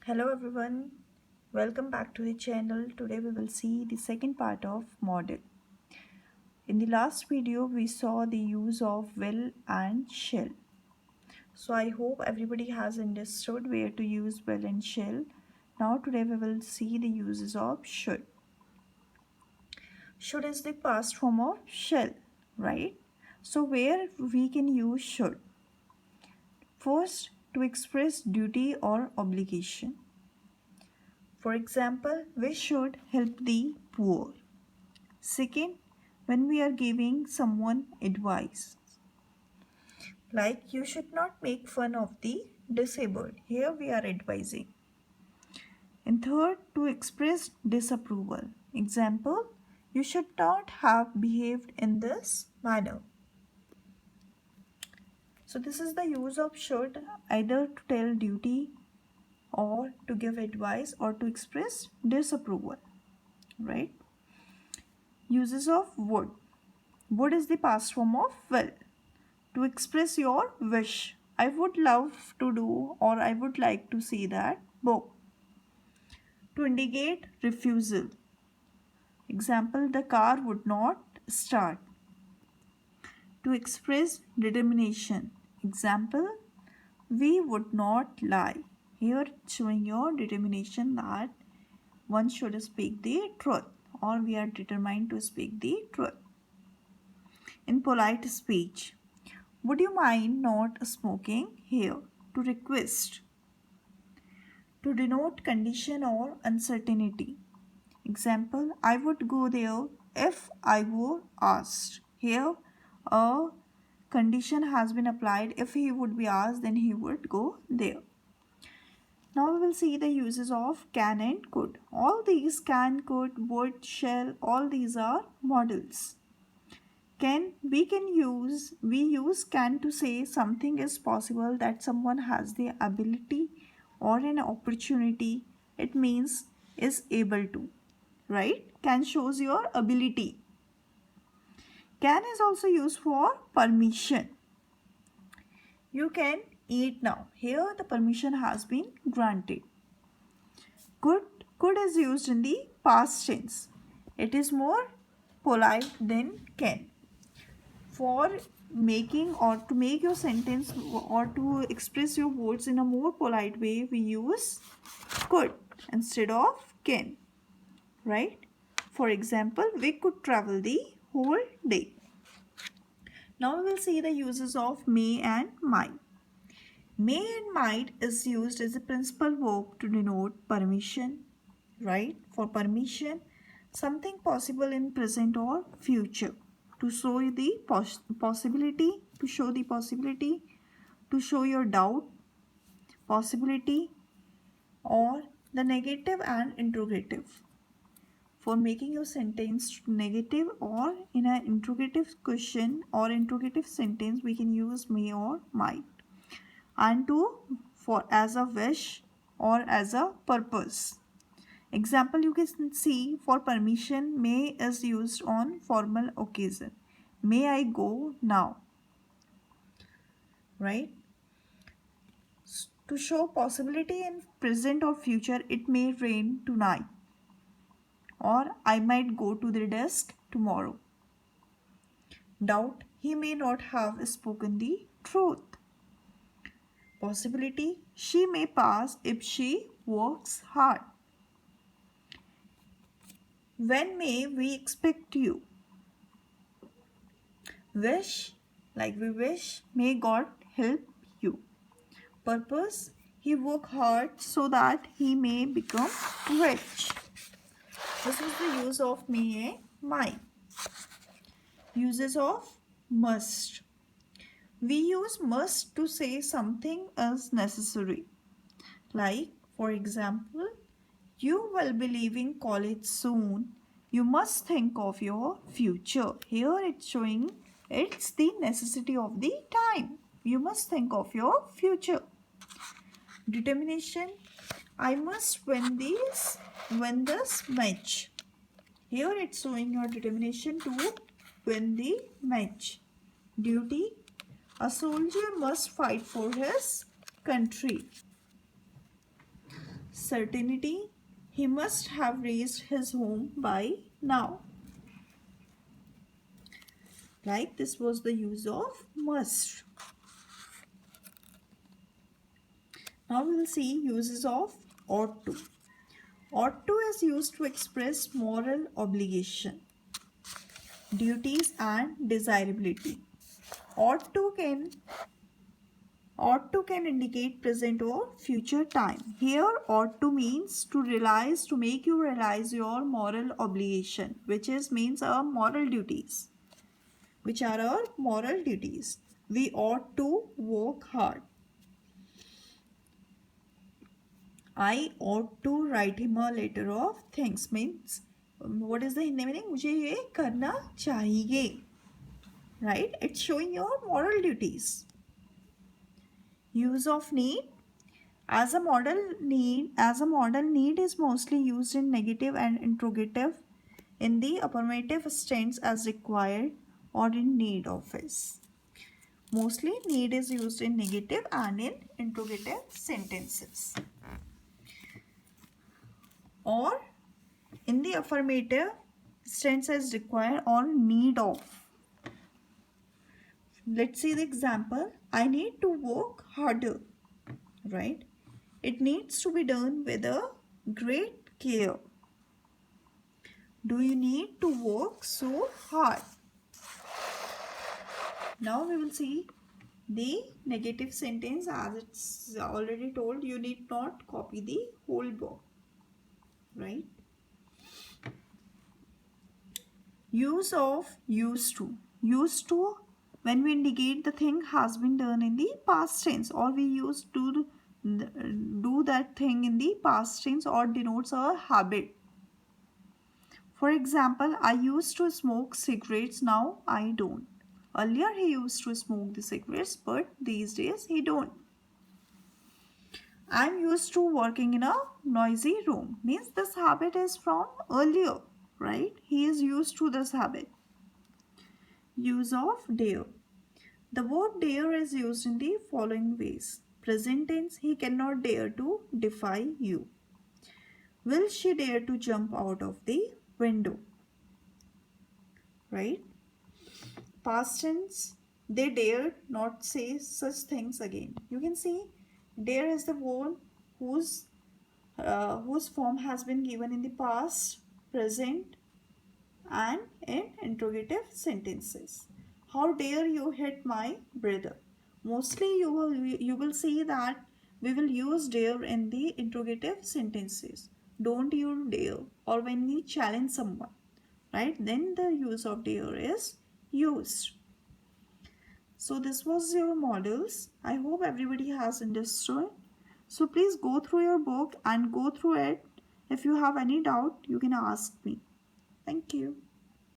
Hello everyone, welcome back to the channel. Today we will see the second part of model. In the last video we saw the use of will and shall. So I hope everybody has understood where to use will and shall. Now today we will see the uses of should. Should is the past form of shall, right? So where we can use should? First, to express duty or obligation. For example, we should help the poor. Second, when we are giving someone advice, like you should not make fun of the disabled. Here we are advising. And third, to express disapproval. Example, you should not have behaved in this manner. So this is the use of should, either to tell duty or to give advice or to express disapproval, right? Uses of would. Would is the past form of will. To express your wish. I would love to do or I would like to see that book. To indicate refusal. Example, the car would not start. To express determination. Example, we would not lie. Here showing your determination that one should speak the truth or we are determined to speak the truth. In polite speech, would you mind not smoking here? To request. To denote condition or uncertainty. Example, I would go there if I were asked. Here, a condition has been applied. If he would be asked, then he would go there. Now we will see the uses of can and could. All these can, could, would, shall, all these are models. We use can to say something is possible, that someone has the ability or an opportunity. It means is able to, right? Can shows your ability. Can is also used for permission. You can eat now. Here the permission has been granted. Could is used in the past tense. It is more polite than can. For making or to make your sentence or to express your words in a more polite way, we use could instead of can, right? For example, we could travel the whole day. Now we will see the uses of may and might. May and might is used as a principal verb to denote permission, right? For permission, something possible in present or future. To show the possibility, to show the possibility, to show your doubt, possibility, or the negative and interrogative. For making your sentence negative or in an interrogative question or interrogative sentence, we can use may or might. And to for as a wish or as a purpose. Example, you can see for permission, may is used on formal occasion. May I go now? Right? To show possibility in present or future, it may rain tonight. Or I might go to the desk tomorrow. Doubt, he may not have spoken the truth. Possibility, she may pass if she works hard. When may we expect you? Wish, like we wish, may God help you. Purpose, he work hard so that he may become rich. This is the use of may and might. Uses of must. We use must to say something is necessary. Like, for example, you will be leaving college soon. You must think of your future. Here it's showing it's the necessity of the time. You must think of your future. Determination. I must win this match. Here it's showing your determination to win the match. Duty. A soldier must fight for his country. certainty. He must have reached his home by now. Like this was the use of must. Now we will see uses of ought to. Ought to is used to express moral obligation, duties and desirability. Ought to can indicate present or future time. Here ought to means to realize, to make you realize your moral obligation, which means our moral duties. Which are our moral duties? We ought to work hard. I ought to write him a letter of thanks means what is the Hindi meaning? मुझे ये करना चाहिए. Right? It's showing your moral duties. Use of need. As a model need is mostly used in negative and interrogative, in the affirmative tense as required or in need of is. Mostly need is used in negative and in interrogative sentences. Or in the affirmative tense as required or need of. Let's see the example. I need to work harder. Right? It needs to be done with a great care. Do you need to work so hard? Now we will see the negative sentence. As it's already told, you need not copy the whole book. Right? Use of used to. Used to, when we indicate the thing has been done in the past tense, or we used to do that thing in the past tense, or denotes a habit. For example, I used to smoke cigarettes, now I don't. Earlier he used to smoke the cigarettes, but these days he don't. I'm used to working in a noisy room. Means this habit is from earlier, right? He is used to this habit. Use of dare. The word dare is used in the following ways. Present tense, he cannot dare to defy you. Will she dare to jump out of the window? Right? Past tense, they dared not say such things again. You can see dare is the word whose form has been given in the past, present and in interrogative sentences. How dare you hit my brother? Mostly you will see that we will use dare in the interrogative sentences. Don't you dare, or when we challenge someone, right? Then the use of dare is used. So this was your models. I hope everybody has understood. So please go through your book and go through it. If you have any doubt, you can ask me. Thank you.